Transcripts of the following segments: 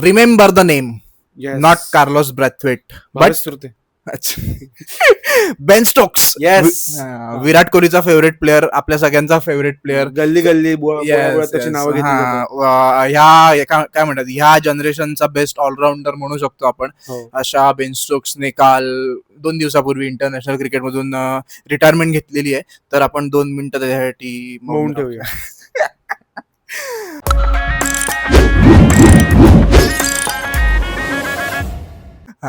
Remember the name, Yes. Not Carlos Brathwaite but बरेच श्रोते. Ben Stokes. Yes. Virat कोहलीचा favourite player, आपल्या सगळ्यांचा फेवरेट प्लेअर. गल्ली गल्ली त्याची नावं घेतली जातात. ह्या काय म्हणतात, ह्या जनरेशनचा बेस्ट ऑलराऊंडर म्हणू शकतो आपण. हो. अशा बेन स्टोक्सने काल 2 दिवसापूर्वी इंटरनॅशनल क्रिकेटमधून रिटायरमेंट घेतलेली आहे. तर आपण 2 मिनिटं त्याच्यासाठी मौन ठेवूया.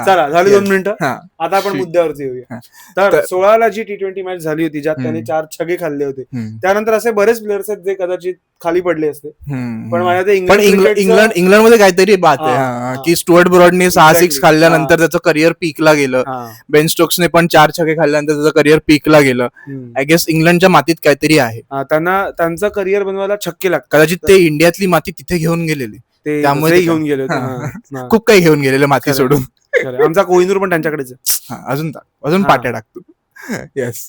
चला झाली 2 मिनिटं. आता आपण मुद्द्यावरती येऊया. तर 16ला जी T20 मॅच झाली होती ज्यात त्यांनी 4 छगे खाल्ले होते, त्यानंतर असे बरेच प्लेयर्स आहेत जे कदाचित खाली पडले असते. पण मला ते इंग्लंडमध्ये काहीतरी बात आहे की स्टुअर्ट ब्रॉडने 6 खाल्ल्यानंतर त्याचं करिअर पीकला गेलं. बेन स्टोक्सने पण 4 छगे खाल्ल्यानंतर त्याचं करिअर पीकला गेलं. आय गेस इंग्लंडच्या मातीत काहीतरी आहे. त्यांना त्यांचं करिअर बनवायला छक्के लागतात. कदाचित ते इंडियातली माती तिथे घेऊन गेलेली, त्यामुळे घेऊन गेले खूप काही घेऊन गेलेले माती सोडून. आमचा कोहिनूर पण त्यांच्याकडेच अजून पाट्या टाकतो. येस,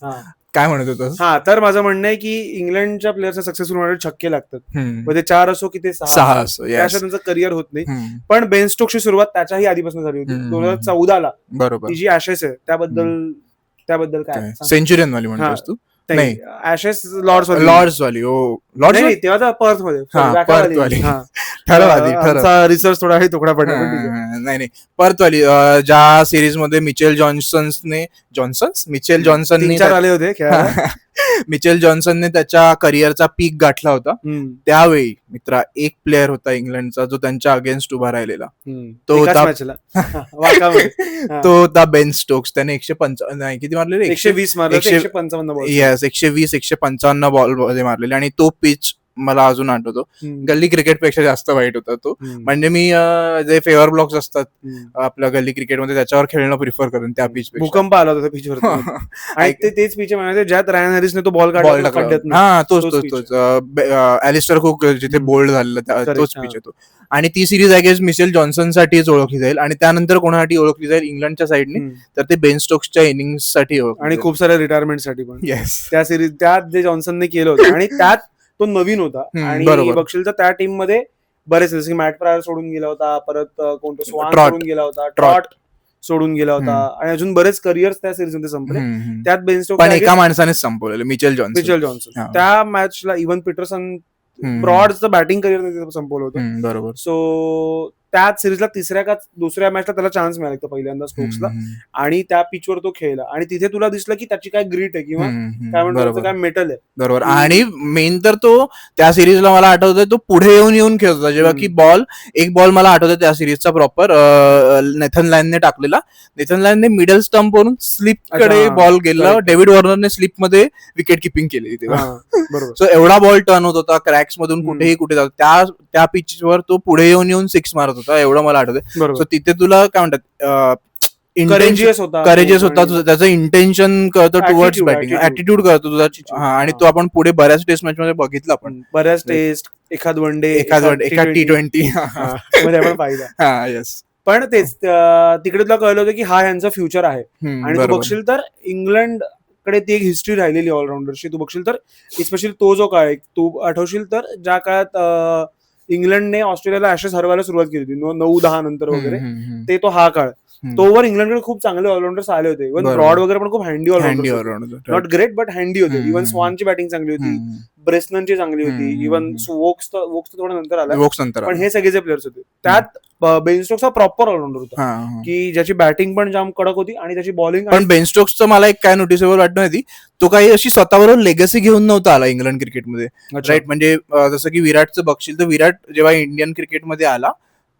काय म्हणत होतं? तर माझं म्हणणं आहे की इंग्लंडच्या प्लेयर्सना सक्सेसफुल होण्यासाठी छक्के लागतात. म्हणजे 4 असो की ते 6 असो, त्याशिवाय त्यांचं करिअर होत नाही. पण बेन स्टोक्सची सुरुवात त्याच्याही आधीपासून झाली होती. 2014ला बरोबर. ती जी ऍशेस आहे त्याबद्दल काय सेंचुरियन वाली म्हणतोस तू? नाही, ऍशेस लॉर्ड्स वाली. नाही, तेव्हा तर पर्थ मध्ये रिसर्च थोडा तुकडा पडला. नाही, पर्थ वाली, ज्या सिरीज मध्ये मिचेल जॉन्सनने आले होते. मिचेल जॉन्सनने त्याच्या करिअरचा पीक गाठला होता. त्यावेळी मित्रा एक प्लेअर होता इंग्लंडचा जो त्यांच्या अगेन्स्ट उभा राहिलेला. तो होता बेन स्टोक्स. त्याने 155 किती मारलेले? 120 मारले. 155 बॉल मध्ये मारलेले. आणि तो पिच मला अजून आठवतो. गल्ली क्रिकेट पेक्षा जास्त वाईट होता तो. म्हणजे मी जे फेवर ब्लॉक्स असतात आपल्या गल्ली क्रिकेटमध्ये त्याच्यावर खेळणं प्रिफर करेन त्या पिच. भूकंप आला होता पिचवर. आणि तेच पिच म्हणायचे ज्यात रायन हॅरिसने तो बॉल काढला. तोच ॲलिस्टर कुक जिथे बोल्ड झालेला तोच पिच आहे तो. आणि ती series I guess Mitchell Johnson साठीच ओळखली जाईल. आणि त्यानंतर कोणासाठी ओळखली जाईल इंग्लंडच्या साईडने, तर ते बेन स्टोक्सच्या इनिंग्स साठी आणि खूप साऱ्या रिटायरमेंट साठी पण. त्या सिरीज त्यात जे जॉन्सनने केलं होतं आणि त्यात तो नवीन होता. आणि बघशील तर त्या टीम मध्ये बरेच जसे मॅट प्रायर सोडून गेला होता, परत कोणतं स्वान सोडून गेला होता, ट्रॉट सोडून गेला होता, आणि अजून बरेच करिअर्स त्या सिरीज मध्ये संपले. त्यात बेन स्टोक्स पण एका माणसानेच संपवलेलं, मिचेल जॉन्सन. त्या मॅचला इव्हन पीटरसन ब्रॉडचं बॅटिंग करिअर संपवलं होतं. बरोबर. सो त्याच सिरीजला तिसऱ्या का दुसऱ्या मॅचला त्याला चान्स मिळाला पहिल्यांदा स्टोक्सला, आणि त्या पिचवर तो खेळला. आणि तिथे तुला दिसलं की त्याची काय ग्रीट आहे किंवा काय म्हणतो काय मेटल आहे. बरोबर. आणि मेन तर तो त्या सिरीजला मला आठवतोय तो पुढे येऊन खेळत होता. जेव्हा की एक बॉल मला आठवतोय त्या सिरीजचा प्रॉपर नेथन लायनने टाकलेला. नेथन लायनने मिडल स्टंप वरून स्लिप कडे बॉल गेला. डेव्हिड वॉर्नरने स्लिप मध्ये विकेट किपिंग केली तेव्हा. सो एवढा बॉल टर्न होत होता क्रॅक्स मधून कुठेही कुठे जातो. त्या पिचवर तो पुढे येऊन 6 मारत होता, एवढं मला आठवतंय. सो तिथे तुला काय म्हणतात, करेजियस होता त्याचं इंटेन्शन कळतं टुवर्ड्स बॅटिंग, ऍटिट्यूड कळतो तुझा. आणि तो आपण पुढे बऱ्याच टेस्ट मॅच मध्ये बघितला. आपण बऱ्याच टेस्ट, एखाद वन डे, एका T20 मध्ये आपण पाहिला. येस. पण तेच तिकडे तुला कळलं होतं की हा यांचा फ्युचर आहे. आणि तू बघशील तर इंग्लंड कडे ती एक हिस्ट्री राहिलेली ऑलराऊंडरची. तू बघशील तर स्पेशली तो जो काळ, तू आठवशील तर ज्या काळात इंग्लंडने ऑस्ट्रेलियाला ॲशेस हरवायला सुरुवात केली होती 9-10 नंतर वगैरे, तो हा काळ. तोवर इंग्लंडकडे खूप चांगले ऑलराऊंडर्स आले होते. इव्हन ब्रॉड वगैरे पण खूप हँडी ऑलराऊंडर, नॉट ग्रेट बट हँडी होते. इव्हन स्वानची बॅटिंग चांगली होती, ब्रेसननची चांगली होती, इव्हन वोक्स थोडं नंतर आला. पण हे सगळे जे प्लेयर्स होते त्यात बेन स्टोक्स हा प्रॉपर ऑलराऊंडर होता की ज्याची बॅटिंग पण जाम कडक होती आणि त्याची बॉलिंग. पण बेन स्टोक्सचं मला एक काय नोटिसेबल वाटत होती, तो काही अशी स्वतःबरोबर लेगसी घेऊन नव्हता आला इंग्लंड क्रिकेटमध्ये. राईट. म्हणजे जसं की विराटचं बघशील तर विराट जेव्हा इंडियन क्रिकेटमध्ये आला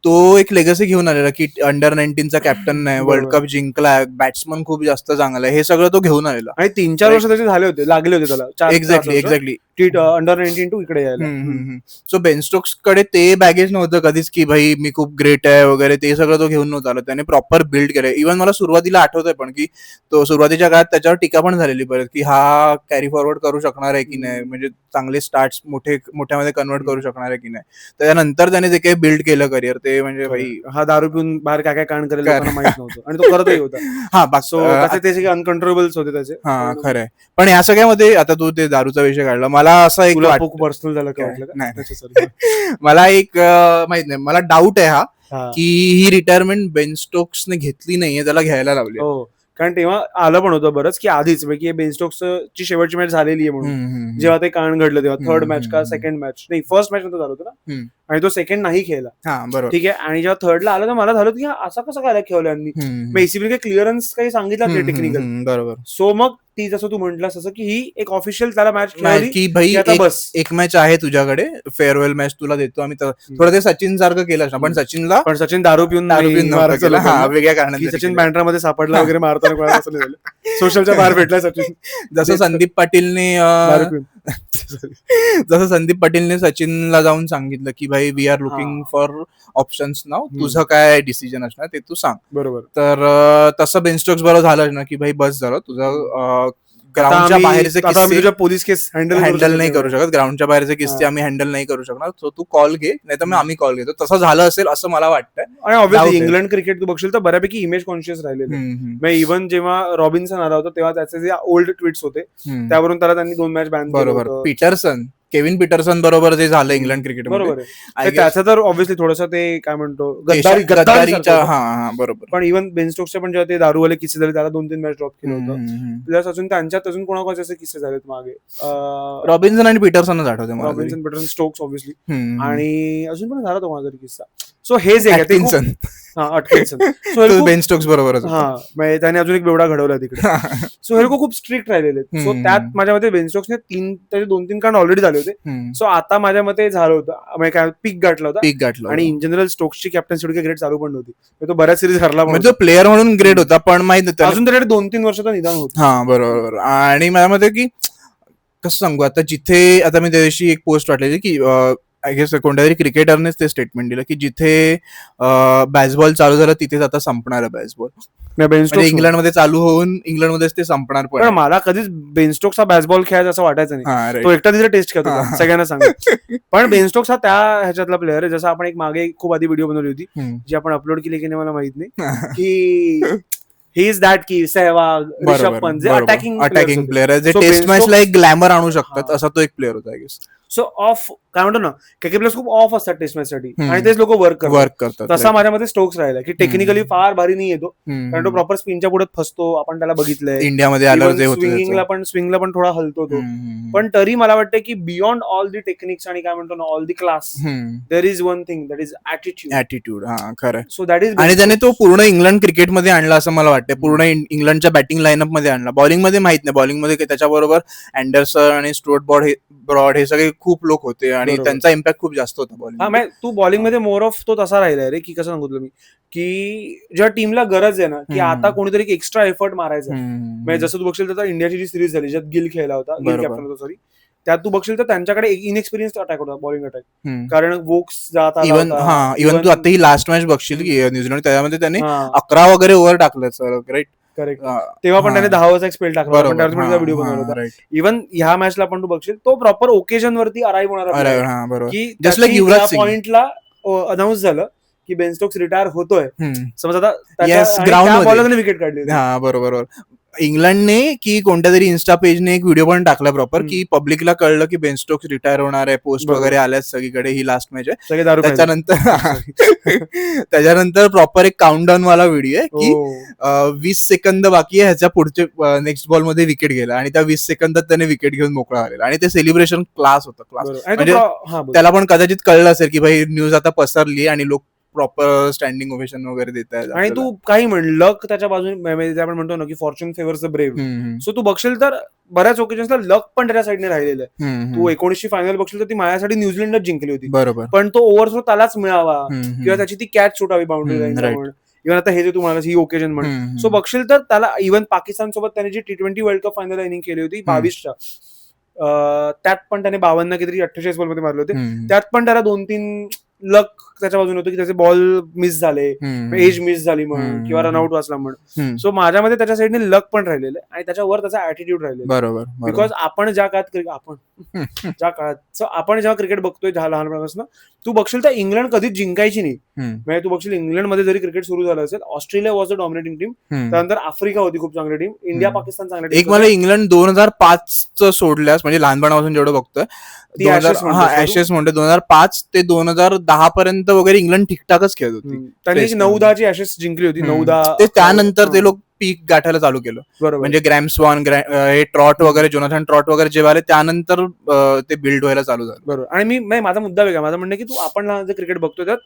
तो एक लेगसी घेऊन आलेला की अंडर 19चा कॅप्टन आहे, वर्ल्ड कप जिंकलाय, बॅट्समन खूप जास्त चांगला आहे, हे सगळं तो घेऊन आलेला. आणि 3-4 वर्ष त्याचे झाले होते, लागले होते त्याला. एक्झॅक्टली अंडर 19 टू इकडे यायला. सो बेन स्टोक्स कडे ते बॅगेज नव्हतं कधीच की भाई मी खूप ग्रेट आहे वगैरे, ते सगळं तो घेऊन नव्हता आला. त्याने प्रॉपर बिल्ड केलंय. इव्हन मला सुरुवातीला आठवतंय पण की तो सुरुवातीच्या काळात त्याच्यावर टीका पण झालेली परत की हा कॅरी फॉरवर्ड करू शकणार आहे की नाही, म्हणजे चांगले स्टार्ट्स मोठ्यामध्ये कन्वर्ट करू शकणार आहे की नाही. त्याच्यानंतर त्याने जे काही बिल्ड केलं करिअर ते म्हणजे भाई हा दारू पिऊन बाहेर काय काय कांड करेल माहित नव्हतं आणि तो करतही होता. सो त्याचे अनकंट्रोलेबल्स होते त्याचे. हा खरंय. पण या सगळ्यामध्ये आता तू ते दारूचा विषय काढला, मला असं एक पर्सनल झालं का? मला एक माहित नाही, मला डाऊट आहे हा हा. की ही रिटायरमेंट बेन स्टोक्सने घेतली नाहीये, त्याला घ्यायला लावली. हो, कारण तेव्हा आलं पण होतं बरंच की आधीच की बेन स्टोक्सची शेवटची मॅच झालेली आहे म्हणून, जेव्हा ते कांड घडलं तेव्हा थर्ड मॅच का सेकंड मॅच नाही, फर्स्ट मॅच नंतर झालं होतं ना, आणि तो सेकंड नाही खेळला. हा बरोबर. ठीक आहे, आणि जेव्हा थर्डला आलं तर मला झालं की असं कसं काय खेळलं यांनी, बेसिकली काही क्लिअरन्स काही सांगितलं नाही टेक्निकल. बरोबर. सो मग ती जसं तू म्हटलास तसं की ही एक ऑफिशियल त्याला मॅच खेळली की भाई आता बस एक मॅच आहे तुझ्याकडे, फेअरवेल मॅच तुला देतो आम्ही. थोडं ते सचिन सारखं केलं ना, पण सचिन दारू पिऊन नव्हतं केलं. हा, वेगळ्या कारणाने सचिन बँड्रामध्ये सापडला वगैरे मारताना कोणाला असं नाही झालं, सोशलच्या बाहेर भेटला सचिन. जसं संदीप पाटीलने सचिनला जाऊन सांगितलं की भाई we are looking for options नाव, तुझं काय डिसिजन असणार ते तू सांग. बरोबर. तर तसं बेन स्टोक्स बरोबर झालं ना की भाई बस झालं तुझं, ग्राउंडच्या बाहेरचे किस्से पोलीस केस हँडल नाही करू शकत, ग्राउंडच्या बाहेरचे किस्से आम्ही हँडल नाही करू शकणार, सो तू कॉल घे, नाही तर मग आम्ही कॉल घेतो. तसं झालं असेल असं मला वाटतंय. आणि ऑब्व्हियसली इंग्लंड क्रिकेट तू बघशील तर बऱ्यापैकी इमेज कॉन्शियस राहिलेले. इव्हन जेव्हा रॉबिन्सन आला होता तेव्हा त्याचे जे ओल्ड ट्विट्स होते त्यावरून त्याला त्यांनी 2 मॅच बॅन केलं होतं. केविन पीटरसन बरोबर जे झालं इंग्लंड क्रिकेट बरोबर आहे, त्याचं तर ऑब्व्हियसली थोडंसं ते काय म्हणतो गद्दारीच्या. हा बरोबर. पण इव्हन बेन स्टोक्सचे पण जेव्हा ते दारूवाले किस्से झाले त्याला 2-3 मॅच ड्रॉप केलं होतं. प्लस अजून त्यांच्यात अजून कोणाकोणाचे असे किस्से झालेत मागे, रॉबिन्सन आणि पीटरसनच आठवते मला. रॉबिन्सन, पीटरसन, स्टोक्स ऑब्व्हियसली, आणि अजून पण झाला तो माझा किस्सा. सो हेच एक अटकिन्सन. सो बेन स्टोक्स बरोबर. हा, त्याने अजून एक बेवडा घडवला तिकडे. सो हे लोक खूप स्ट्रिक्ट राहिलेले. सो त्यात माझ्या मते बेन स्टोक्सने 2-3 कांड ऑलरेडी झाले होते. सो आता माझ्या मते झालं होतं, म्हणजे काय पीक गाठला होता. आणि इन जनरल स्टोक्सची कॅप्टन्सी ग्रेट चालू पण होती, तो बऱ्याच सिरीज हरला, म्हणजे प्लेअर म्हणून ग्रेट होता, पण माहिती अजून त्याकडे 2-3 वर्षाचं निदान होतं. हा बरोबर. आणि माझ्या मते की कसं सांगू, आता जिथे आता मी त्या दिवशी एक पोस्ट वाटलेली की आय गेस कोणत्या तरी क्रिकेटरनेच ते स्टेटमेंट दिलं की जिथे बॅसबॉल चालू झाला तिथेच आता संपणार आहे बॅसबॉल. इंग्लंडमध्ये चालू होऊन इंग्लंडमध्येच ते संपणार. पण मला कधीच बेन स्टोक्स हा बॅसबॉल खेळायचा असं वाटायचं नाही, तो एकटा तिथे टेस्ट खेळतो सगळ्यांना सांग. पण बेन स्टोक्स हा त्या ह्याच्यातला प्लेअर आहे. जसं आपण एक मागे खूप आधी व्हिडिओ बनवली होती जी आपण अपलोड केली की नाही मला माहित नाही, की ही इज दॅट की सेहवाग, रिषभ पंत जे अटॅकिंग प्लेअर आहे, जे टेस्ट मॅचला एक ग्लॅमर आणू शकतात, असा तो एक प्लेअर होता आय गेस. सो ऑफ काय म्हणतो ना, काही प्लेयर्स खूप ऑफ असतात टेस्ट मॅच साठी आणि तेच लोक वर्क करतात. तसा माझ्या मध्ये स्टोक्स राहिला की टेक्निकली फार भारी नाही येतो, कारण तो प्रॉपर स्पिनच्या पुढे फसतो, आपण त्याला बघितलंय इंडियामध्ये स्विंगिंगला पण थोडा हलतो तो. पण तरी मला वाटतं की बियॉन्ड ऑल दी टेक्निक्स आणि काय म्हणतो ना all the class, there is one thing that is attitude. हा खरं. सो दॅट इज, आणि त्याने तो पूर्ण इंग्लंड क्रिकेटमध्ये आणला असं मला वाटतं, पूर्ण इंग्लंडच्या बॅटिंग लाईनअप मध्ये आणला. बॉलिंग मध्ये माहित नाही, बॉलिंग मध्ये त्याच्याबरोबर अँडरसन आणि स्टुअर्ट ब्रॉड हे सगळे खूप लोक होते आणि त्यांचा इम्पॅक्ट खूप जास्त होता बॉलिंग. तू बॉलिंग मध्ये मोर ऑफ तो तसा राहिलाय रे, की कसं सांगितलं मी, की जेव्हा टीमला गरज आहे ना की आता कोणीतरी एक्स्ट्रा एफर्ट मारायचा, म्हणजे जसं तू बघशील तर इंडियाची जी सिरीज झाली ज्यात गिल खेळला होता, गिल कॅप्टन होता सॉरी, त्यात तू बघशील तर त्यांच्याकडे एक इनएक्सपिरियन्स अटॅक होता, बॉलिंग अटॅक, कारण वोक्स जात इव्हन तू आता ही लास्ट मॅच बघशील की न्यूझीलंड, त्यामध्ये त्याने 11 वगैरे ओव्हर टाकलं सर. करेक्ट. तेव्हा पण त्याने 10 ओव्हरचा एक स्पेल टाकला, व्हिडिओ बनवला होता. इव्हन ह्या मॅचला पण तू बघशील तो प्रॉपर ओकेजन वरती अराईव्ह होणार, की त्या पॉइंटला अनाऊन्स झालं की बेन स्टोक्स रिटायर होतोय, समज आता ग्राउंड विकेट काढली. हा बरोबर. इंग्लंडने की कोणत्या तरी इन्स्टा पेजने एक व्हिडिओ पण टाकला प्रॉपर, की पब्लिकला कळलं की बेन स्टोक्स रिटायर होणार आहे, पोस्ट वगैरे आल्यात सगळीकडे, ही लास्ट मॅच आहे. त्याच्यानंतर प्रॉपर एक काउंटडाऊन वाला व्हिडिओ आहे की 20 सेकंद बाकी आहे, ह्याच्या पुढचे नेक्स्ट बॉल मध्ये विकेट गेला आणि त्या 20 सेकंदात त्याने विकेट घेऊन मोकळा आलेला. आणि ते सेलिब्रेशन क्लास होतं, क्लास. म्हणजे त्याला पण कदाचित कळलं असेल की भाई न्यूज आता पसरली आणि लोक प्रॉपर स्टँडिंग ओव्हेशन वगैरे देत आहेत. आणि तू काही म्हण लक त्याच्या बाजूने, आपण म्हणतो ना की fortune favours the brave. So तू बघशील तर बऱ्याच ओकेजन्सला लक पण त्याच्या साईडने राहिलेलं आहे. तू 19ची फायनल बघशील तर ती माझ्यासाठी न्यूझीलंडच जिंकली होती, बरोबर, पण तो ओव्हरथ्रो त्यालाच मिळावा किंवा त्याची ती कॅच सुटावी बाउंड्री लाईन. इव्हन आता हे जे तुम्हाला ही ओकेजन म्हण, सो बघशील तर त्याला इव्हन पाकिस्तान सोबत त्याने जी T20 world cup final inning केली होती 22च्या, त्यात पण त्याने 52 किती 48 बॉल मध्ये मारले होते, त्यात पण त्याला 2-3 लक त्याच्या बाजूने होतं की त्याचे बॉल मिस झाले, एज मिस झाली म्हणून किंवा रनआउट वाचला म्हणून. सो माझ्यामध्ये त्याच्या साईडने लक पण राहिलेलं आहे आणि त्याच्यावर त्याचा ऍटिट्यूड राहिलेला, बरोबर. बिकॉज आपण ज्या काळात आपण जेव्हा क्रिकेट बघतोय लहानपणापासून, तू बघशील तर इंग्लंड कधीच जिंकायची नाही. म्हणजे तू बघशील इंग्लंडमध्ये जरी क्रिकेट सुरू झालं असेल, Australia was the dominating team, त्यानंतर आफ्रिका होती खूप चांगली टीम, इंडिया पाकिस्तान चांगली टीम. एक मला इंग्लंड 2005 सोडल्यास, म्हणजे लहानपणापासून जेवढं बघतोय, ऍशेस म्हणते 2005 ते 2010 10 पर्यंत वगैरे इंग्लंड ठीकठाकच खेळत होती. त्यांनी 9-10 ॲशेस जिंकली होती. 9-10 ते त्यानंतर ते लोक पीक गाठायला चालू केलं. म्हणजे ग्रॅम स्वॉन, हे ट्रॉट वगैरे, जोनाथन ट्रॉट वगैरे जेव्हा आले त्यानंतर ते बिल्ड व्हायला चालू झालं. बरोबर. आणि माझा मुद्दा वेगळा. माझं म्हणणं की तू आपण जे क्रिकेट बघतोय त्यात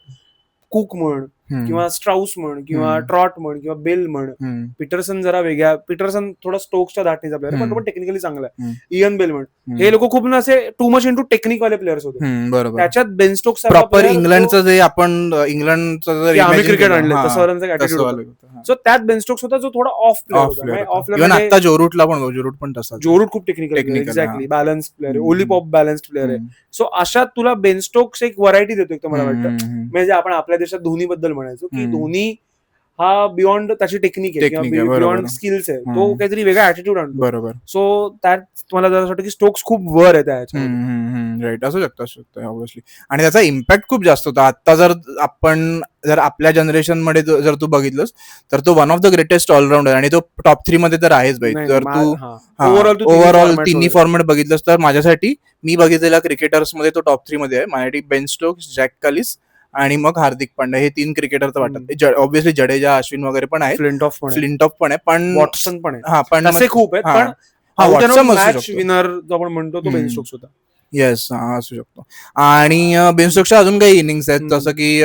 कुक म्हण किंवा स्ट्राउस म्हण किंवा ट्रॉट म्हण किंवा बेल म्हण, पीटरसन जरा वेगळ्या, पीटरसन थोडा स्टोक्सच्या धाटणीचा प्लेअर पण तो पण टेक्निकली चांगला आहे. इयन बेल म्हण, हे लोक खूप ना असे टू मच इंटू टेक्निक वाले प्लेयर्स होते. बरोबर. त्याच्यात बेन स्टोक्स प्रॉपर इंग्लंडचं जे आपण इंग्लंडचं आम्ही क्रिकेट आणलं तसं ॲटिट्यूड. सो त्यात बेन स्टोक्स होता जो थोडा ऑफ प्लेअर होता. आता जोरूट पण तसा. जोरूट खूप टेक्निकल, एक्झॅक्टली बॅलन्स प्लेअर आहे. ओली पॉप बॅलन्स्ड प्लेअर आहे. सो अशात तुला बेन स्टोक्स एक व्हरायटी देतो एक, मला वाटतं. म्हणजे आपण आपल्या देशात धोनी बद्दल म्हणायचो की धोनी हा बियॉन्ड त्याची टेक्निक आहे किंवा बियॉन्ड स्किल्स आहे, तो काहीतरी वेगळा ऍटिट्यूड आणतो. बरोबर. सो त्यात मला जरा वाटतं की स्टोक्स खूप वर आहे त्या राईट. असू शकतं ऑब्व्हियसली. आणि त्याचा इम्पॅक्ट खूप जास्त होता. आता जर आपल्या जनरेशन मध्ये जर तू बघितलंस तर तो one of the greatest allrounder, आणि तो टॉप 3 मध्ये तर आहेच भाई. जर तू ओव्हरऑल तिन्ही फॉर्मॅट बघितलंस तर माझ्यासाठी, मी बघितलेल्या क्रिकेटर्स मध्ये तो टॉप 3 मध्ये आहे. माझ्यासाठी बेन स्टोक्स, जॅक कलिस आणि मग हार्दिक पांड्या, हे 3 क्रिकेटर तर वाटतात. ऑब्व्हियसली जडेजा, अश्विन वगैरे पण आहे, फ्लिंटॉफ पण आहे, पण वॉटसन पण आहे. हा, पण तसे खूप आहेत. पण मॅच विनर जो आपण म्हणतो तो बेन स्टोक्स होता. येस, असू शकतो. आणि बेन स्टोक्सच्या अजून काही इनिंग्स आहेत, जसं की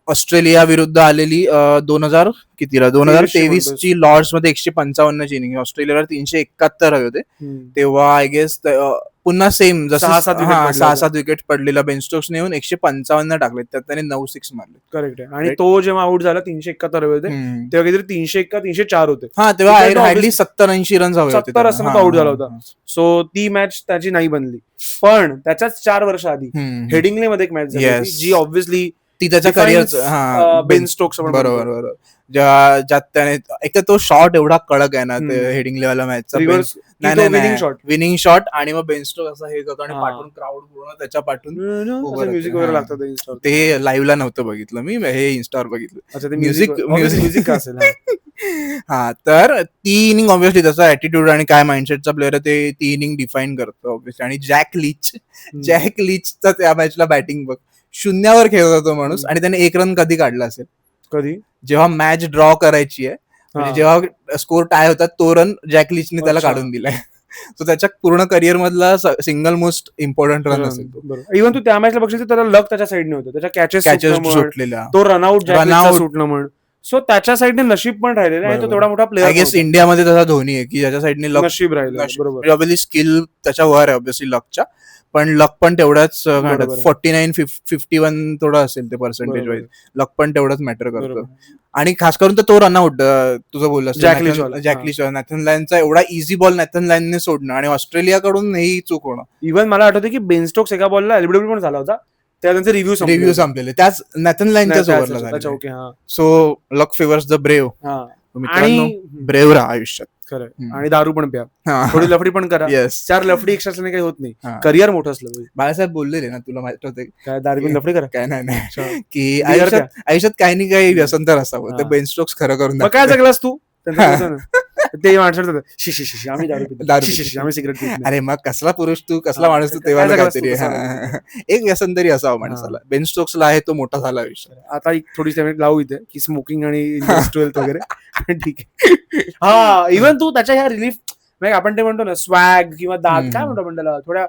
ऑस्ट्रेलिया विरुद्ध आलेली 2023 ची लॉर्ड्स मध्ये 155 ची इनिंग, ऑस्ट्रेलियावर 371 हवे होते तेव्हा. आय गेस पुन्हा सेम जसं 6-7 विकेट पडलेला बेन स्टोक्सने येऊन 155 टाकले, त्यात त्याने 9 6 मारले. करेक्ट आहे. आणि तो जेव्हा आउट झाला 371 हवे होते तेव्हा काहीतरी 301 का 304 होते. हा, तेव्हा हार्डली 70-80 रन्स हवे होते. 70 असं आउट झाला होता. सो ती मॅच त्याची नाही बनली. पण त्याच्याच 4 वर्ष आधी हेडिंग्ले मध्ये एक मॅच झाली होती जी ऑब्व्हियसली ती त्याच्या करिअर बेन स्टोक्स. बरोबर. ज्यात त्याने एक तर तो शॉट एवढा कडक आहे ना, ते हेडिंग लेवलला मॅचचा विनिंग शॉट, आणि मग बेन स्टोक्स असं हे करतो आणि पाठून क्राऊड पूर्ण त्याच्या पाठून म्युझिक वगैरे लागतं. ते लाईव्हला नव्हतं बघितलं मी, हे इन्स्टावर बघितलं. म्युझिक असेल. हा, तर ती इनिंग ऑब्व्हियसली त्याचा ऍटिट्यूड आणि काय माइंडसेटचा प्लेअर आहे ते ती इनिंग डिफाईन करतो ऑब्व्हियसली. आणि जॅक लीचचा त्या मॅचला बॅटिंग बघ, 0वर खेळत होता माणूस, आणि त्याने 1 रन कधी काढला असेल? कधी? जेव्हा मॅच ड्रॉ करायची आहे, म्हणजे जेव्हा स्कोर टाय होता, तो रन जॅक लीचने त्याला काढून दिलाय. तो त्याच्या पूर्ण करिअर मधला सिंगल मोस्ट इम्पॉर्टंट रन असेल तो. इव्हन तू त्या मॅचला बघशील त्याला लक त्याच्या साईडने होतं, त्याच्या कॅचेस सुटलेला, तो रनआउट सुटणं म्हण. सो त्याच्या साईडने नशीब पण राहिलेलं आहे. तो तेवढा मोठा प्लेअर. आय गेस इंडियामध्ये तसा धोनी आहे की ज्याच्या साईडने नशीब राहिलं. बरोबर. ऑब्व्हियसली स्किल त्याच्यावर आहे ऑब्व्हियसली लकच्या, पण लक पण तेवढाच 49-51 थोडं असेल ते पर्सेंटेज वाईज. लक पण तेवढंच मॅटर करतं. आणि खास करून तर तो रनआउट तुझं बोललास जॅक लीच, नॅथन लायनचा एवढा इझी बॉल नॅथन लायनने सोडणं आणि ऑस्ट्रेलियाकडून ही चूक होणं. इव्हन मला आठवतं की बेन स्टोक्स एका बॉलला एलबीडब्ल्यू पण झाला होता, त्यानंतर रिव्ह्यू संपलेले त्याच नॅथन लायनच्याच ओव्हरला झाले. So luck favours the brave. आणि ब्रेव्ह राहा आयुष्यात. खरं. आणि दारू पण प्या, थोडी लफडी पण करा. 4 लफडी एक्स्ट्रा असल्याने काही होत नाही. करिअर मोठं असलं. बाळासाहेब बोललेले ना, तुला माहित होतं काय दारू पण लफडी करा? काय नाही की आयुष्यात काही नाही काही व्यसन तर असावं. ते बेन स्टोक्स खरं करून काय जगलास तू? ते माणसं शिशी आम्ही आम्ही सिगरेट. अरे मग कसला पुरुष तू, कसला माणूस तू, तेव्हा काहीतरी एक व्यसन तरी असावं माणसाला. बेन स्टोक्सला आहे, तो मोठा झाला आयुष्य. आता थोडी लावू इथे की स्मोकिंग आणि इंडस्ट्रियल वगैरे ठीक आहे. हा, इव्हन तू त्याच्या ह्या रिलीफ आपण ते म्हणतो ना स्वॅग किंवा दात, काय म्हणतो त्याला, थोड्या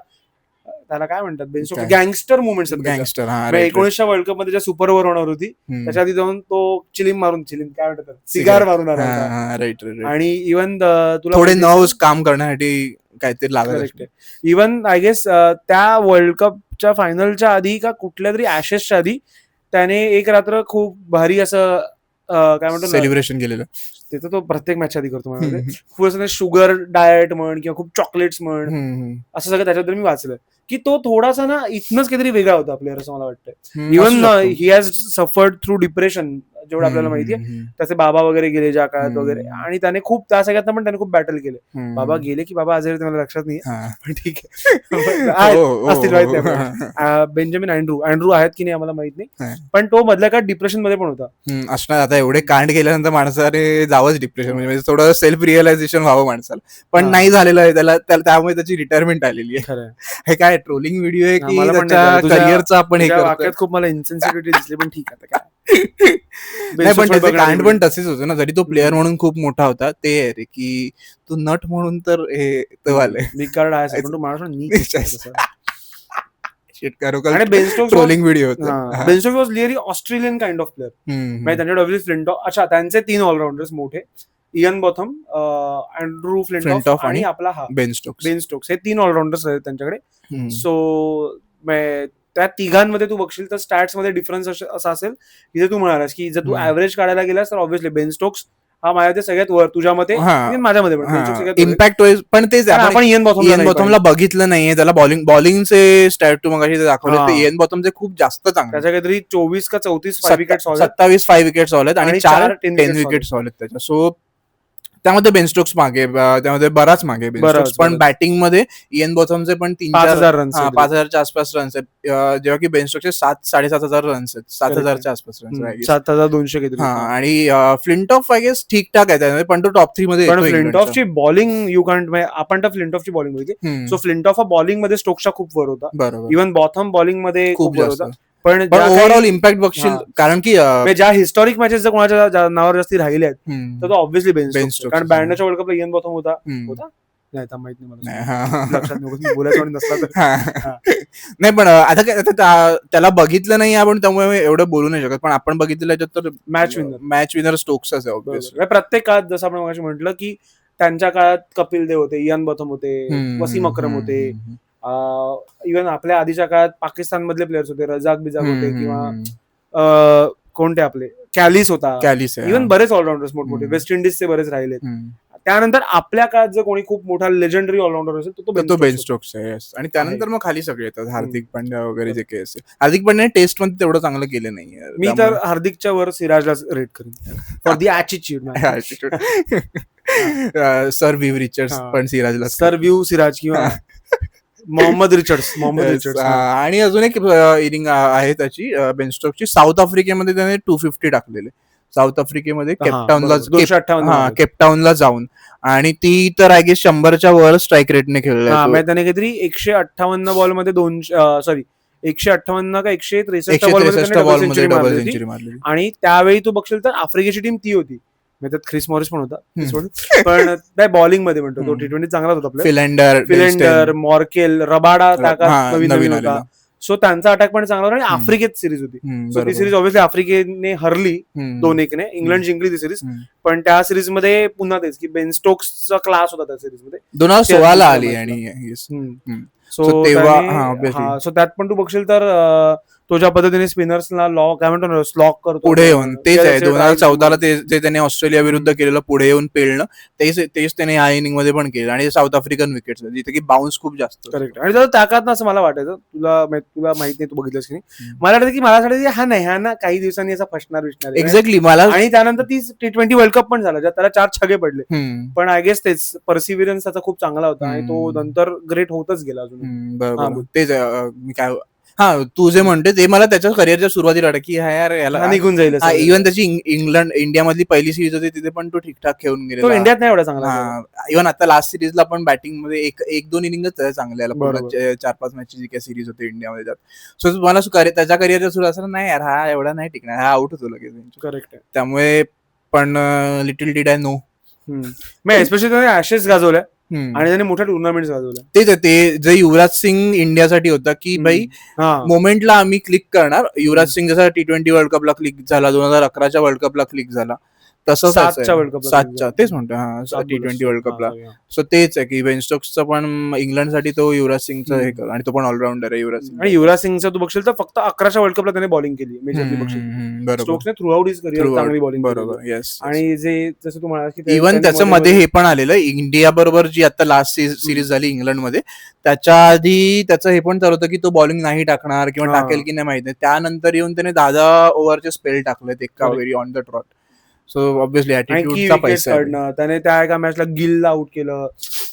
त्याला काय म्हणतात Ben Stokes gangster movements. 1900 world cup मध्ये ज्या सुपर ओव्हर होणार होती त्याच्या आधी जाऊन तो चिलिम काय म्हणतात, सिगार मारून आला. आणि इव्हन तुला थोडे नर्व्स काम करण्यासाठी काहीतरी लागत. इव्हन आय गेस त्या वर्ल्ड कपच्या फायनलच्या आधी का कुठल्या तरी ऍशेसच्या आधी त्याने एक रात्र खूप भारी असं काय म्हणतो सेलिब्रेशन केलेलं. त्याचं तो प्रत्येक मॅच आधी करतो. खूप असं शुगर डाएट म्हण किंवा खूप चॉकलेट्स म्हण, असं सगळं त्याच्याबद्दल मी वाचलं की तो थोडासा ना इथनच काहीतरी वेगळा होता प्लेअर असं मला वाटतं. Even he has suffered through depression जेवढं आपल्याला माहिती आहे. त्याचे बाबा वगैरे गेले ज्या काळात वगैरे, आणि त्याने खूप त्या सगळ्यात पण त्याने खूप बॅटल केले. बाबा गेले की बाबा आजारी मला लक्षात नाही, पण ठीक आहे असतील माहित नाही. बेंजामिन अँड्रू आहेत की नाही आम्हाला माहित नाही, पण तो मधल्या काळात डिप्रेशन मध्ये पण होता असणार. आता एवढे कांड केल्यानंतर माणसाने जावंच डिप्रेशन, म्हणजे थोडं सेल्फ रिअलायझेशन व्हावं माणसाला, पण नाही झालेलं आहे त्याला, त्यामुळे त्याची रिटायरमेंट आलेली आहे. खरं हे काय ट्रोलिंग व्हिडिओ आहे की मला पण त्याच्या तुझ्या- करिअरचं आपण हे तुझ्या करतोय? वाक्यात खूप मला इन्सेन्सिटिव्हिटी दिसली, पण ठीक आहे काय. नाही, पण त्याचे बघणार कांड मी. पण तसेच होते ना, जरी तो प्लेअर म्हणून खूप मोठा होता. ते आहे रे की तू नट म्हणून तर हे तो आलंय. बिग कार्ड आहे पण तो माणूस नी आणि बेन स्टोक्स ट्रोलिंग व्हिडिओ होते. Ben Stokes was really Australian kind of player. त्यांच्याकडे ऑब्व्हियसली फ्लिंटॉफ, अच्छा त्यांचे 3 ऑलराऊंडर्स मोठे, इयन बॉथम, अँड्रू फ्लिंटॉफ आणि आपला हा बेन स्टोक्स हे 3 ऑलराऊंडर्स आहेत त्यांच्याकडे. सो त्या तिघांमध्ये तू बघशील तर स्टॅट्स मध्ये डिफरन्स असा असेल की तू म्हणालास की जर तू ऍव्हरेज काढायला गेलास तर ऑब्व्हियसली बेन स्टोक्स हा माझ्या सगळ्यात वर, तुझ्या माझ्यामध्ये पण इम्पॅक्ट वाईज. पण तेच आपण इयन बॉथमला बघितलं नाहीये, त्याला बॉलिंगचे स्टॅट तू मगाशी दाखवले, इयन बॉथमचे खूप जास्त चांगले, त्याच्या काहीतरी 24 का 34 5 विकेट्स 27 5 विकेट्स आहेत आणि 4 10 विकेट्स आहेत त्याच्या. सो त्यामध्ये बेन स्टोक्स मागे, त्यामध्ये बराच मागे बेन स्टोक्स, पण बॅटिंग मध्ये इयन बॉथमचे पण 3-4 5,000च्या आसपास रन्स आहेत, जेव्हा की बेन स्टोक्सचे 7,000-7,500 रन्स आहेत, 7,000च्या आसपास रन्स, 7,200 आणि फ्लिंटॉफ आय गेस ठीकठाक आहे त्यामध्ये, पण तो टॉप 3 मध्ये येतो. फ्लिंटॉफची बॉलिंग यू कांट, आपण तर फ्लिंटॉफची बॉलिंग बघितली. सो फ्लिंटॉफ हा बॉलिंग मध्ये स्टोक्सच्या खूप वर होता, बरोबर, इव्हन बॉथम बॉलिंग मध्ये खूप वर होता. पण ओव्हरऑल इम्पॅक्ट बघशील, कारण की ज्या हिस्टॉरिक मॅचेस जर कोणाच्या नावावर जास्ती राहिले आहेत तर तो ऑब्व्हियसली बेन स्टोक्स, कारण 92च्या वर्ल्ड कपला इयन बॉथम होता नाही तर माहित नाही मला, लक्षात नको बोलायचं नसला तर. नाही, पण आता त्याला बघितलं नाही आपण, त्यामुळे एवढं बोलू नाही शकत, पण आपण बघितलं तर मॅच विनर स्टोक्सच आहे ऑब्व्हियसली. प्रत्येक काळात जसं आपण मगाशी म्हटलं की त्यांच्या काळात कपिल देव होते, इयान बॉथम होते, वसीम अक्रम होते, इव्हन आपल्या आधीच्या काळात पाकिस्तान मधले प्लेयर्स होते, रजाक बिजाक होते, किंवा कोणते आपले कॅलिस होता, इव्हन बरेच ऑलराऊंडर्स मोठमोठे वेस्ट इंडिजचे बरेच राहिले. त्यानंतर आपल्या काळात जर कोणी खूप मोठा लेजेंडरी ऑलराऊंडर असेल तो बेन स्टोक्स आहे. आणि त्यानंतर मग खाली सगळे येतात, हार्दिक पांड्या वगैरे जे काही असेल. हार्दिक पांड्याने टेस्ट मध्ये तेवढं चांगलं केलं नाहीये. मी तर हार्दिकच्या वर सिराजला रेट करीन for the attitude. Sir view Richards पण सिराजला, सर व्ह्यू सिराज किंवा मोहम्मद रिचर्ड्स. आणि अजून एक इनिंग आहे त्याची बेन स्टोक्सची, साऊथ आफ्रिकेमध्ये त्याने 250 टाकलेले, साऊथ आफ्रिकेमध्ये केपटाऊनला जाऊन, आणि ती तर आय गेस 100च्या वर स्ट्राईक रेटने खेळलाय त्याने. काहीतरी 158 बॉल मध्ये 158 का 163 बॉल मध्ये डबल सेंचुरी मारली. आणि त्यावेळी तू बघशील तर आफ्रिकेची टीम ती होती, त्यात ख्रिस मॉरिस पण होता, पण त्या बॉलिंग मध्ये म्हणतो तो T20 चांगलाच होता. फिलेंडर, मॉर्केल, रबाडा नवीन होता. सो त्यांचा अटॅक पण चांगला होता, आणि आफ्रिकेत सिरीज होती. सो ती सिरीज ऑब्व्हियसली आफ्रिकेने हरली 2-1ने, इंग्लंड जिंकली ती सिरीज. पण त्या सिरीज मध्ये पुन्हा तेच की बेन स्टोक्सचा क्लास होता त्या सिरीज मध्ये. 2016 आली, आणि सो त्यात पण तू बघशील तर तो ज्या पद्धतीने स्पिनर्सला काय म्हणतो स्लॉक करतो पुढे येऊन, तेच आहे 2014ला ते त्याने ऑस्ट्रेलिया विरुद्ध केलेलं पुढे येऊन पेलणं, तेच त्याने ह्या इनिंग मध्ये पण केलं, आणि साऊथ आफ्रिकन विकेट्स जिथे की बाउन्स खूप जास्त. करेक्ट. आणि त्या काळात असं मला वाटायचं, तुला माहित नाही, तू बघितलंस की नाही, मला वाटतं की मला हा ना काही दिवसांनी असा फसणार. एक्झॅक्टली. मला, आणि त्यानंतर ती T20 वर्ल्ड कप पण झाला, ज्यात त्याला 4 छगे पडले, पण आय गेस तेच परसिव्हिरन्स त्याचा खूप चांगला होता, आणि तो नंतर ग्रेट होतच गेला अजून. बरोबर, तेच मी काय, तू जे म्हणते ते मला त्याच्या करिअरच्या सुरुवातीला वाटतं की यार याला निघून जाईल. इव्हन त्याची इंडिया मधली पहिली सिरीज होती, तिथे पण तो ठीकठाक खेळून गेला, इंडियात नाही एवढा चांगला. इव्हन आता लास्ट सिरीजला पण बॅटिंग मध्ये 1-2 इनिंगच चांगल्या 4-5 मॅचची जी काही सिरीज होती इंडियामध्ये त्यात. सो मला त्याच्या करिअरच्या सुरू असं नाही यार, हा एवढा नाही टिकणार, हा आउट होतो लगेच. करेक्ट. त्यामुळे पण little did I know, especially Ashes गाजवल्या आणि त्याने मोठ्या टुर्नामेंट गाजवल्या. तेच ते जे युवराज सिंग इंडियासाठी होता की भाई मोमेंटला आम्ही क्लिक करणार. युवराज सिंग जसा T20 वर्ल्ड कपला क्लिक झाला, 2011च्या वर्ल्ड कपला क्लिक झाला, तसंच 7च्या वर्ल्ड कपला 7च्या तेच म्हणतो हा T20 वर्ल्ड कपला. सो तेच आहे की बेन स्टोक्सचं पण इंग्लंडसाठी तो युवराज सिंगचं हे कर आणि तो पण ऑलराऊंडर आहे युवराज सिंग. आणि युवराज सिंगचं तू बघशील तर फक्त 11च्या वर्ल्ड कपला त्याने बॉलिंग केली मेजर लीग बघशील. बरोबर स्टोक्सने थ्रू आउट हिज करिअर चांगली बॉलिंग बरोबर. येस. आणि जे जसं तू म्हणाला की इव्हन त्याचं मध्ये हे पण आलेलं इंडिया बरोबर जी आता लास्ट सिरीज झाली इंग्लंडमध्ये त्याच्या आधी त्याचं हे पण ठरवतं की तो बॉलिंग नाही टाकणार किंवा टाकेल की नाही माहित नाही. त्यानंतर येऊन त्याने 10 ओव्हरचे स्पेल टाकलेत एका वेळी on the trot. So obviously ऍटिट्यूडचा पैसा आहे. त्याने त्या एका मॅचला गिलला आउट केलं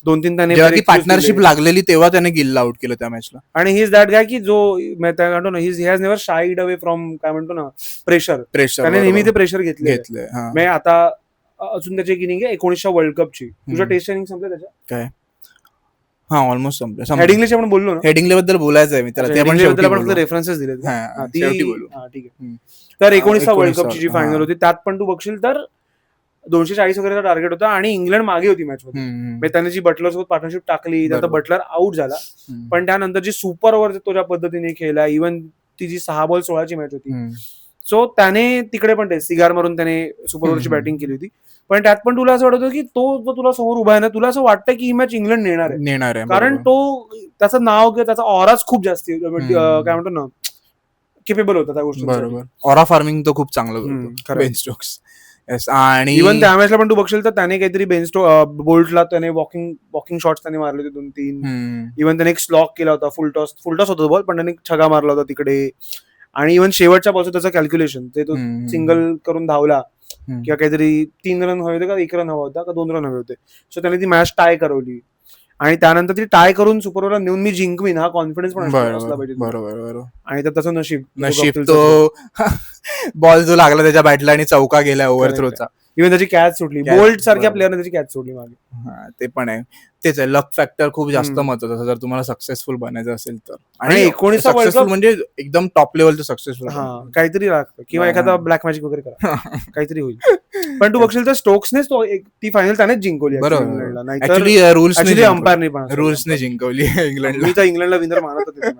2-3 त्याने जेव्हा की पार्टनरशिप लागलेली तेव्हा त्याने गिलला आउट केलं त्या मॅचला. आणि ही इज दॅट गाय की जो त्या म्हणतो ना he has never shied away from काय म्हणतो ना प्रेशर त्याने नेहमी ते प्रेशर घेतले. आता अजून त्याची एक इनिंग आहे 19च्या वर्ल्ड कपची. तुझ्या टेस्ट इनिंग संपल्या त्याच्या काय? हा ऑलमोस्ट संपलं. हेडिंग्ले आपण बोललो ना हेडिंग्ले बद्दल बोलायचं आहे मी त्याला आपण रेफरन्सेस दिले. ठीक आहे. तर 19चा वर्ल्ड कपची जी फायनल होती त्यात पण तू बघशील तर 240 वगैरेचा टार्गेट होता आणि इंग्लंड मागे होती मॅच मध्ये. त्याने जी बटलर सोबत पार्टनरशिप टाकली त्याचा बटलर आउट झाला. पण त्यानंतर जी सुपर ओव्हर तो ज्या पद्धतीने खेळला इव्हन ती जी 6 बॉल 16ची मॅच होती. सो त्याने तिकडे पण सिगार मारून त्याने सुपर ओव्हरची बॅटिंग केली होती. पण त्यात पण तुला असं वाटत की तो जो तुला समोर उभा आहे ना तुला असं वाटतं की ही मॅच इंग्लंड नेणार आहे कारण तो त्याचं नाव किंवा त्याचा ऑराच खूप जास्त काय म्हणतो ना केपेबल होता त्या गोष्टी. बरोबर. ऑरा फार्मिंग तो खूप चांगलं करतो बेन स्टोक्स. आणि इव्हन त्या मॅचला पण तू बघशील तर त्याने काहीतरी बोल्टला त्याने वॉकिंग शॉट्स त्याने मारले होते 2-3. इव्हन त्याने एक स्लॉक केला होता फुल टॉस होता बॉल पण त्याने छगा मारला होता तिकडे. आणि इव्हन शेवटच्या बॉलचं त्याचं कॅल्क्युलेशन ते तो सिंगल करून धावला किंवा काहीतरी 3 रन हवे होते का 1 रन हवा होता का 2 रन हवे होते. सो त्याने ती मॅच टाय करवली आणि त्यानंतर ती टाय करून सुपर ओव्हरला नेऊन मी जिंकवीन हा कॉन्फिडन्स पण असला पाहिजे. बरोबर. आणि त्याचं नशीब तो बॉल जो लागला त्याच्या बॅटला आणि चौका गेला ओव्हर थ्रोचा. इव्हन त्याची कॅच सुटली. बोल्ट सारख्या प्लेअरने त्याची कॅच सोडली मागे. ते पण आहे. तेच आहे लक फॅक्टर खूप जास्त महत्वाचं जर तुम्हाला सक्सेसफुल बनायचं असेल तर. आणि 19चा वर्ल्ड कप म्हणजे एकदम टॉप लेवलचं सक्सेसफुल काहीतरी लागतं किंवा एखादा ब्लॅक मॅजिक वगैरे करा काहीतरी होईल. पण तू बघशील तर स्टोक्सनेच ती फायनल त्यानेच जिंकवली. बरोबर. अंपायरने पण रूल्सने जिंकवली इंग्लंडला. मी तर इंग्लंडला विनर मानत होते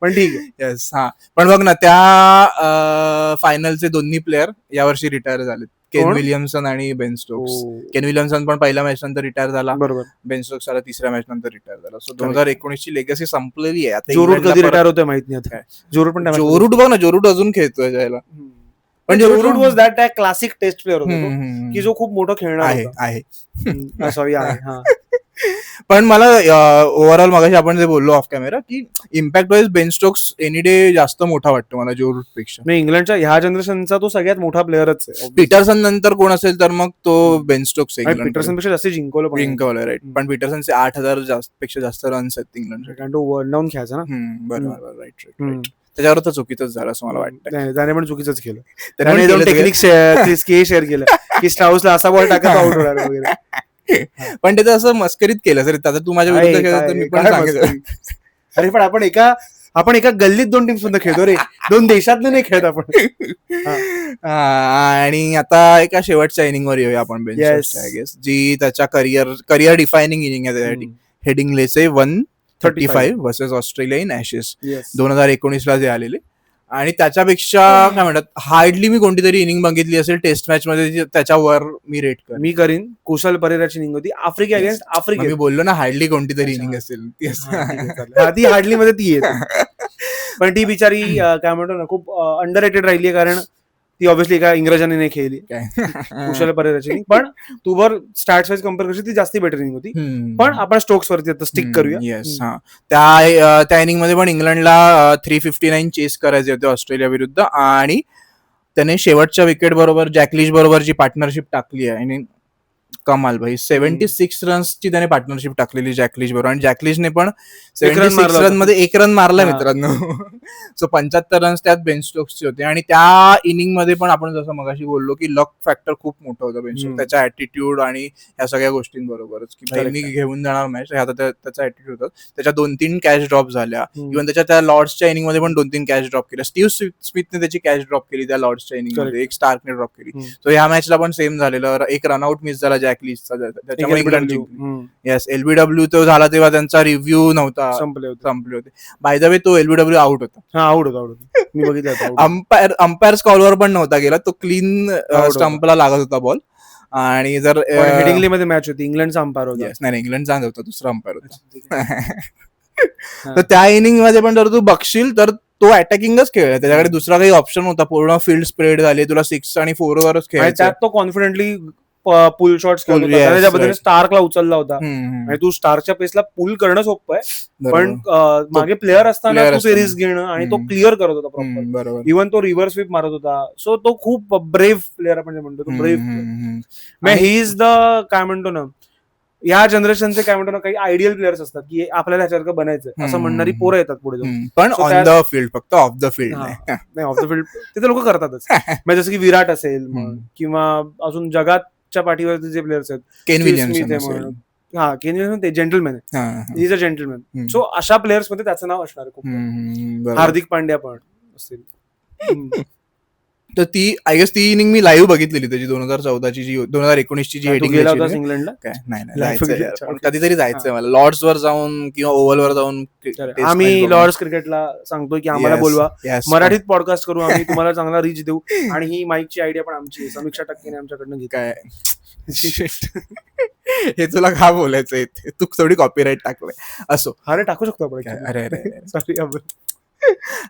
पण ठीक आहे. येस. हा पण बघ ना त्या फायनलचे दोन्ही प्लेअर यावर्षी रिटायर झालेत. केन विलियमसन आणि बेन स्टोक्स. केन विलियमसन पण पहिल्या मॅच नंतर रिटायर झाला. बरोबर. बेन स्टोक्स आला तिसऱ्या मॅच नंतर रिटायर झाला. सो 2019ची लेगसी संपलेली आहे. आता जो रूट कधी रिटायर होतोय माहित नाही आता. जो रूट बघ ना जो रूट अजून खेळतोय जायला. पण Joe Root was that classic test player होता की जो खूप मोठं खेळणार आहे. सॉरी आहे. पण मला ओव्हरऑल मगाशी आपण जे बोललो ऑफ कॅमेरा की इम्पॅक्ट वाईज बेन स्टोक्स एनी डे जास्त मोठा वाटतो मला जो रूट पेक्षा. नाही इंग्लंडच्या ह्या जनरेशनचा तो सगळ्यात मोठा प्लेअरच आहे. पीटरसन नंतर कोण असेल तर मग तो बेन स्टोक्स आहे. पीटरसन पेक्षा जास्त जिंकवलं राईट. पण पीटरसनचे 8,000 पेक्षा जास्त रन्स आहेत इंग्लंडचे. कारण तो वन डाऊन खेळायचा ना. बरोबर. राईट. त्याच्यावर तर चुकीचंच झालं असं मला वाटतं. त्याने पण चुकीचंच केलं. त्याने दोन टेक्निक शेअर केलं की स्टाउसला असा बॉल टाकायचा आउट होणार वगैरे. पण ते असं मस्करीत केलं सर. आता तू माझ्या विरुद्ध खेळत मी पण सांगितलं. अरे पण आपण एका गल्लीत 2 टीम्स मध्ये खेळतो रे. 2 देशातले नाही खेळत आपण. आणि आता एका शेवटच्या इनिंगवर येऊया आपण बेन स्टोक्सच्या आय गेस जी त्याच्या करिअर डिफायनिंग इनिंग आहे त्यासाठी. हेडिंग्लेचे 135 वर्सेस ऑस्ट्रेलिया इन ऍशेस 2019ला जे आलेले. आणि त्याच्यापेक्षा काय म्हणतात हार्डली मी कोणती तरी इनिंग बघितली असेल टेस्ट मॅच मध्ये त्याच्यावर मी रेट मी करीन. कुशल परेराची इनिंग होती आफ्रिका अगेन्स्ट आफ्रिका. मी बोललो ना हार्डली कोणती तरी इनिंग असेल ती हार्डली मध्ये ती येते. पण ती बिचारी काय म्हणतो ना खूप अंडररेटेड राहिली कारण ती ऑब्व्हियसली एका इंग्रजांनी नाही खेळली कुशल परेराची. पण तू वर स्टॅट्स वाईज कम्पेअर करशील ती जास्ती बेटर इनिंग होती. पण आपण स्टोक्स वरती आता स्टिक करूया. येस. त्या इनिंग मध्ये पण इंग्लंडला 359 चेस करायचे होते ऑस्ट्रेलिया विरुद्ध. आणि त्याने शेवटच्या विकेट बरोबर जॅकलिश बरोबर जी पार्टनरशिप टाकली आहे आणि कमाल भाई 76 रन्सची त्याने पार्टनरशिप टाकलेली जॅकलिश बरोबर. आणि जॅकलिशने पण 76 रन मध्ये 1 रन मारला मित्रांनो. सो 75 रन्स त्यात बेन स्टोक्सचे होते. आणि त्या इनिंग मध्ये पण आपण जसं मगाशी बोललो की लक फॅक्टर खूप मोठं होतं बेन स्टोक्स. त्याच्या ऍटिट्यूड आणि ह्या सगळ्या गोष्टींबरोबरच की भाई मी घेऊन जाणार मॅच त्याचा ऍटिट्यूड होता. त्याच्या 2-3 कॅच ड्रॉप झाल्या. इव्हन त्या लॉर्ड्सच्या इनिंग मध्ये पण 2-3 कॅच ड्रॉप केल्या. स्टीव्ह स्मिथने त्याची कॅच ड्रॉप केली त्या लॉर्ड्सच्या इनिंग मध्ये. एक स्टार्कने ड्रॉप केली. सो ह्या मॅचला पण सेम झालेलं. एक रनआउट मिस झाला झाला जॅक लीचचा, त्याच्यामुळे इंग्लंड जिंकली. हम्म. येस, LBW तो झाला तेव्हा त्यांचा रिव्ह्यू नव्हता, संपले संपले होते. बाय द वे तो LBW आउट होता. हा, आउट होता मी बघितलं होतं. अंपायर कॉलवर पण नव्हता गेला तो, क्लीन होता. स्टंपला लागत होता बॉल. आणि जर हेडिंग्ली मध्ये मॅच होती, इंग्लंडचा अंपायर होता. नाही, इंग्लंड चांगला होता, दुसरा अंपायर होता. तर त्या इनिंग मध्ये पण जर तू बघशील तर तो अटॅकिंगच खेळ, त्याच्याकडे दुसरा काही ऑप्शन होता. पूर्ण फील्ड स्प्रेड झाली, तुला 6 आणि 4 वरच खेळायचं. त्यात तो कॉन्फिडेंटली पुल शॉट्स त्याच्याबद्दल स्टार्कला उचलला होता. आणि तू स्टारच्या पेसला पुल करणं सोपं आहे, पण मागे प्लेअर असताना तू ते रिस्क घेणं आणि तो क्लिअर करत होता प्रॉपर. इव्हन तो रिव्हर्स स्वीप मारत होता. सो तो खूप ब्रेव्ह प्लेअर आपण जे म्हणतो, तो ब्रेव्ह. ही इज द काय म्हणतो ना, या जनरेशनचे काय म्हणतो ना, काही आयडियल प्लेयर्स असतात की आपल्याला ह्याच्यासारखं बनायचं असं म्हणणारी पोरं येतात पुढे जाऊन. पण ऑन द फील्ड, फक्त ऑफ द फील्ड नाही, ऑफ द फील्ड ते तर लोक करतातच. म्हणजे जसं की विराट असेल किंवा अजून जगाच्या पाठीवरचे जे प्लेयर्स आहेत, केन विलियमसन, केन विलियमसन ते जेंटलमॅन आहे, इज अ जेंटलमॅन. सो अशा प्लेयर्स मध्ये त्याचं नाव असणार खूप. हार्दिक पांड्या पण असतील. तर ती आय गेस ती इनिंग मी लाईव्ह बघितलेली त्याची 2014ची जी 2019ची जी हेडिंग गेला होता इंग्लंडला. काय नाही जायचं, पण कधीतरी जायचंय मला लॉर्ड्स वर जाऊन किंवा ओव्हल वर जाऊन. आम्ही लॉर्ड्स क्रिकेटला सांगतोय की आम्हाला बोलवा, मराठीत पॉडकास्ट करू आम्ही, तुम्हाला चांगला रीच देऊ. आणि ही माईकची आयडिया पण आमची, समीक्षा टक्केने आमच्याकडनं घेत. काय हे तुला का बोलायचंय, तू थोडी कॉपीराईट टाकलंय. असो, अरे टाकू शकतो आपण. अरे सॉरी.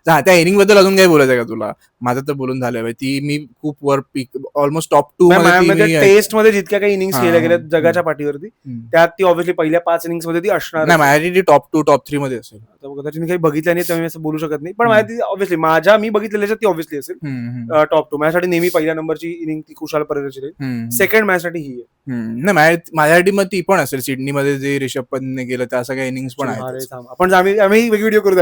त्या इनिंग बद्दल अजून काय बोलायचं का तुला? माझं तर बोलून झालं. ती मी खूप वर पीक, ऑलमोस्ट टॉप 2 टेस्ट मध्ये जितक्या काही इनिंग्स केल्या गेल्या जगाच्या पाठीवरती, त्यात ती ऑब्व्हियसली पहिल्या 5 इनिंग्स मध्ये ती असणार नाही. माझी टॉप 2 टॉप 3 मध्ये असेल. कदाचित मी काही बघितलं नाही त्यामुळे असं बोलू शकत नाही, पण माझी ऑब्व्हियसली मी बघितलेल्या ती ऑब्व्हियसली असेल टॉप 2. माझ्यासाठी नेहमी पहिल्या नंबरची इनिंग ती कुशाल परेराची राहील. सेकंड माझ्यासाठी ही आहे. नाही, माझ्यासाठी मग ती पण असेल. सिडनी मध्ये जे रिषभ पंतने केलं त्या सगळ्या इनिंग्स पण आहेत. आपण आम्ही व्हिडिओ करू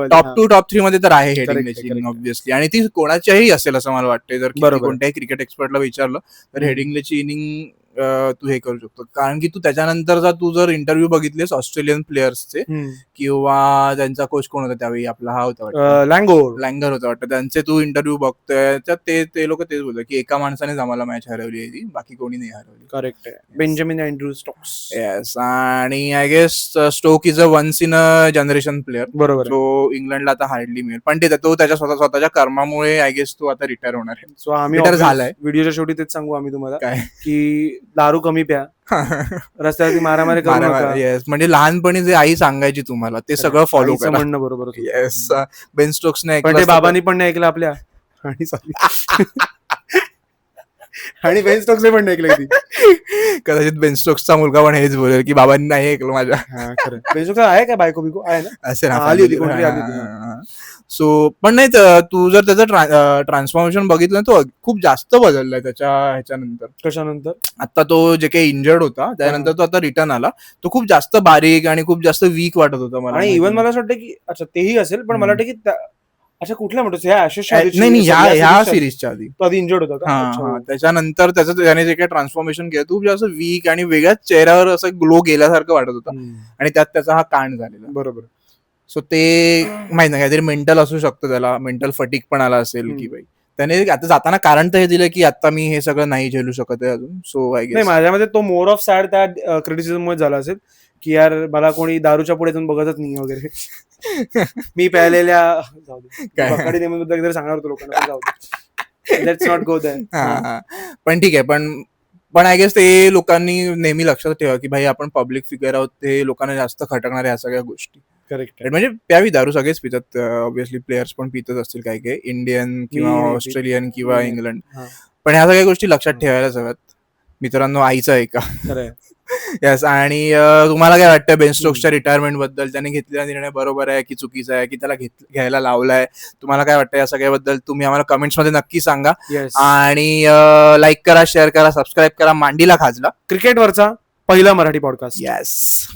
टॉप 2 टॉप 3 मध्ये तर आहे हेडिंग्लेची ऑब्व्हियसली. आणि ती कोणाच्याही असेल असं मला वाटतं. जर कोणत्याही क्रिकेट एक्सपर्टला विचारलं तर हेडिंग्लेची इनिंग तू हे करू शकतो. कारण की तू त्याच्यानंतरचा तू जर इंटरव्ह्यू बघितलेस ऑस्ट्रेलियन प्लेयर्सचे किंवा त्यांचा कोच कोण होता त्यावेळी, आपला हा होता लँगर होता वाटतं, त्यांचे तू इंटरव्ह्यू बघतोय ते लोक तेच बोलतात की एका माणसानेच आम्हाला मॅच हरवली आहे ती, बाकी कोणी नाही हरवली. करेक्ट आहे, बेंजामिन अँड्रू स्टोक्स. येस, आणि I guess stoke is a once in a generation player. बरोबर. सो इंग्लंडला आता हार्डली मिळेल, पण तो त्याच्या स्वतःच्या कर्मामुळे आय गेस तो आता रिटायर होणार आहे. सो आम्ही रिटायर झालाय. व्हिडिओच्या शेवटी तेच सांगू आम्ही तुम्हाला काय की दारू कमी प्या, रस्त्यावरती मारामारी करू नका. येस, म्हणजे लहानपणी जे आई सांगायची तुम्हाला ते सगळं फॉलो करा. म्हणणं बरोबर. येस, बेन स्टोक्सने ऐकलं, बाबांनी पण नाही ऐकलं आपल्या, आणि बेन स्टोक्सने पण नाही ऐकलं. कदाचित बेन स्टोक्सचा मुलगा पण हेच बोलेल की बाबांनी नाही ऐकलं माझ्या. बेन स्टोक्स आहे का बायको बिको आहे ना, असेल आली होती. सो पण नाही, तू जर त्याचं ट्रान्सफॉर्मेशन बघितलं तो खूप जास्त बदललाय त्याच्या ह्याच्यानंतर. कशानंतर? आता तो जे काही इंजर्ड होता त्यानंतर तो आता रिटर्न आला, तो खूप जास्त बारीक आणि खूप जास्त वीक वाटत होता मला. आणि इव्हन मला असं वाटतं की अच्छा तेही असेल, पण मला वाटतं की अच्छा कुठल्या म्हणतो नाही, ह्या सिरीजच्या आधी इंजर्ड होता. त्याच्यानंतर त्याने जे काही ट्रान्सफॉर्मेशन केलं खूप जास्त वीक आणि वेगळ्याच चेहऱ्यावर असं ग्लो गेल्यासारखं वाटत होता. आणि त्यात त्याचा हा कांड झालेला. बरोबर. सो ते माहित नाही, काहीतरी मेंटल असू शकतं, त्याला मेंटल फटीक पण आला असेल की बाई त्याने आता जाताना कारण तर हे दिलं की आता मी हे सगळं नाही झेलू शकत आहे अजून. सो आय गेस माझ्यामध्ये तो मोर ऑफ सॅड त्या क्रिटिसिझम मुळे झाला असेल की यार मला कोणी दारूच्या पुढे जाऊन बघतच नाही वगैरे. मी प्यायलेल्या बद्दल सांगणार होतो लोकांना, लेट्स नॉट गो देअर. पण ठीक आहे, पण आय गेस ते लोकांनी नेहमी लक्षात ठेवा की भाई आपण पब्लिक फिगर आहोत, ते लोकांना जास्त खटकणार ह्या सगळ्या गोष्टी. करेक्ट. म्हणजे प्यावी दारू सगळेच पितात, ऑब्व्हियसली प्लेयर्स पण पितच असतील काही काही, इंडियन किंवा ऑस्ट्रेलियन किंवा इंग्लंड, पण ह्या सगळ्या गोष्टी लक्षात ठेवायलाच हव्यात. मित्रांनो, आईचं ऐका. येस. आणि तुम्हाला काय वाटतं बेन स्टोक्सच्या रिटायरमेंट बद्दल? त्याने घेतलेला निर्णय बरोबर आहे की चुकीचा आहे, की त्याला घ्यायला लावलाय? तुम्हाला काय वाटतं या सगळ्याबद्दल? तुम्ही आम्हाला कमेंट्स मध्ये नक्की सांगा. आणि लाईक करा, शेअर करा, सबस्क्राईब करा. मांडीला खाजला, क्रिकेटवरचा पहिला मराठी पॉडकास्ट. येस.